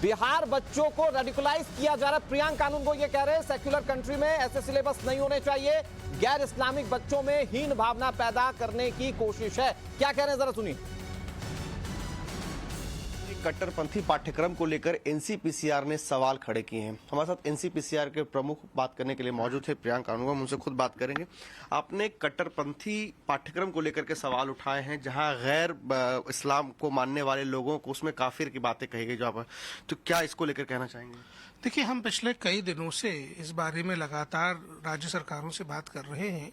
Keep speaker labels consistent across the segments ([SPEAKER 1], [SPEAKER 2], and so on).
[SPEAKER 1] बिहार बच्चों को रेडिकुलाइज किया जा रहा है। प्रियंक कानून को ये कह रहे हैं सेक्युलर कंट्री में ऐसे सिलेबस नहीं होने चाहिए, गैर इस्लामिक बच्चों में हीन भावना पैदा करने की कोशिश है। क्या कह रहे हैं जरा सुनिए।
[SPEAKER 2] कट्टरपंथी पाठ्यक्रम को लेकर एनसीपीसीआर ने सवाल खड़े किए हैं। हमारे साथ एनसीपीसीआर के प्रमुख बात करने के लिए मौजूद है प्रियंक कानून, हम उनसे खुद बात करेंगे। आपने कट्टरपंथी पाठ्यक्रम को लेकर के सवाल उठाए हैं, जहां गैर इस्लाम को मानने वाले लोगों को उसमें काफिर की बातें कही गई जो आप, तो क्या इसको लेकर कहना चाहेंगे?
[SPEAKER 3] देखिए, हम पिछले कई दिनों से इस बारे में लगातार राज्य सरकारों से बात कर रहे हैं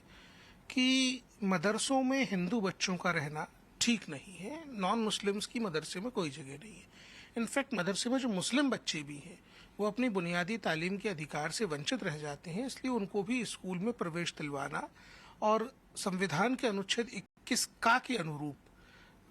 [SPEAKER 3] कि मदरसों में हिंदू बच्चों का रहना ठीक नहीं है। नॉन मुस्लिम्स की मदरसे में कोई जगह नहीं है। इनफैक्ट मदरसे में जो मुस्लिम बच्चे भी हैं वो अपनी बुनियादी तालीम के अधिकार से वंचित रह जाते हैं, इसलिए उनको भी स्कूल में प्रवेश दिलवाना और संविधान के अनुच्छेद 21 का के अनुरूप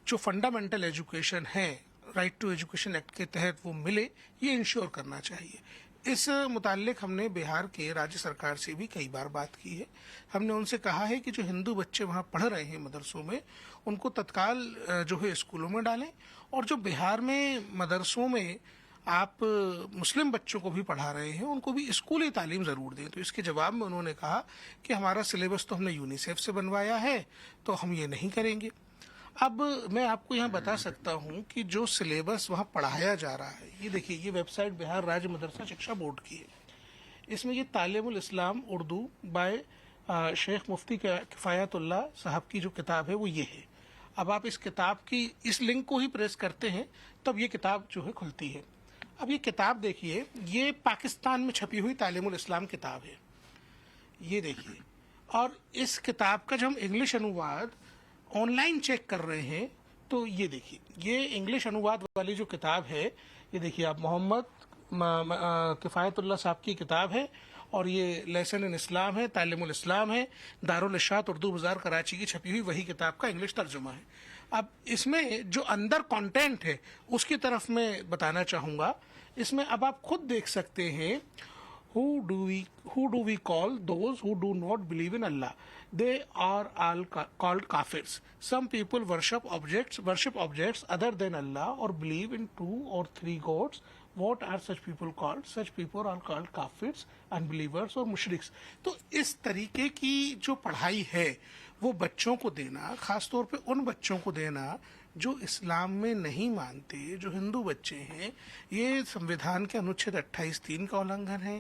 [SPEAKER 3] जो फंडामेंटल एजुकेशन है, राइट टू एजुकेशन एक्ट के तहत वो मिले, ये इंश्योर करना चाहिए। इस मुताल्लिक हमने बिहार के राज्य सरकार से भी कई बार बात की है। हमने उनसे कहा है कि जो हिंदू बच्चे वहाँ पढ़ रहे हैं मदरसों में, उनको तत्काल जो है स्कूलों में डालें, और जो बिहार में मदरसों में आप मुस्लिम बच्चों को भी पढ़ा रहे हैं उनको भी स्कूली तालीम ज़रूर दें। तो इसके जवाब में उन्होंने कहा कि हमारा सिलेबस तो हमने यूनिसेफ से बनवाया है, तो हम ये नहीं करेंगे। अब मैं आपको यहाँ बता सकता हूँ कि जो सिलेबस वहाँ पढ़ाया जा रहा है, ये देखिए, ये वेबसाइट बिहार राज्य मदरसा शिक्षा बोर्ड की है। इसमें ये तालीमुल इस्लाम उर्दू बाय शेख मुफ्ती किफ़ायतुल्लाह साहब की जो किताब है वो ये है। अब आप इस किताब की इस लिंक को ही प्रेस करते हैं तब ये किताब जो है खुलती है। अब ये किताब देखिए, ये पाकिस्तान में छपी हुई तालीमुल इस्लाम किताब है, ये देखिए। और इस किताब का जब हम इंग्लिश अनुवाद ऑनलाइन चेक कर रहे हैं तो ये देखिए, ये इंग्लिश अनुवाद वाली जो किताब है, ये देखिए आप, मोहम्मद किफ़ायतुल्लाह साहब की किताब है, और ये लेसन इन इस्लाम है, तालीमुल इस्लाम है, दारुल इरशाद उर्दू बाजार कराची की छपी हुई वही किताब का इंग्लिश तर्जुमा है। अब इसमें जो अंदर कंटेंट है उसकी तरफ मैं बताना चाहूँगा। इसमें अब आप खुद देख सकते हैं, who do we call those who do not believe in Allah? They are all called kafirs. Some people worship objects other than Allah, or believe in 2 or 3 gods. What are such people called? Such people are called kafirs, unbelievers और मुशरिक्स। तो इस तरीके की जो पढ़ाई है वो बच्चों को देना, खासतौर पे उन बच्चों को देना जो इस्लाम में नहीं मानते, जो हिंदू बच्चे हैं, ये संविधान के अनुच्छेद 28(3) का उल्लंघन है।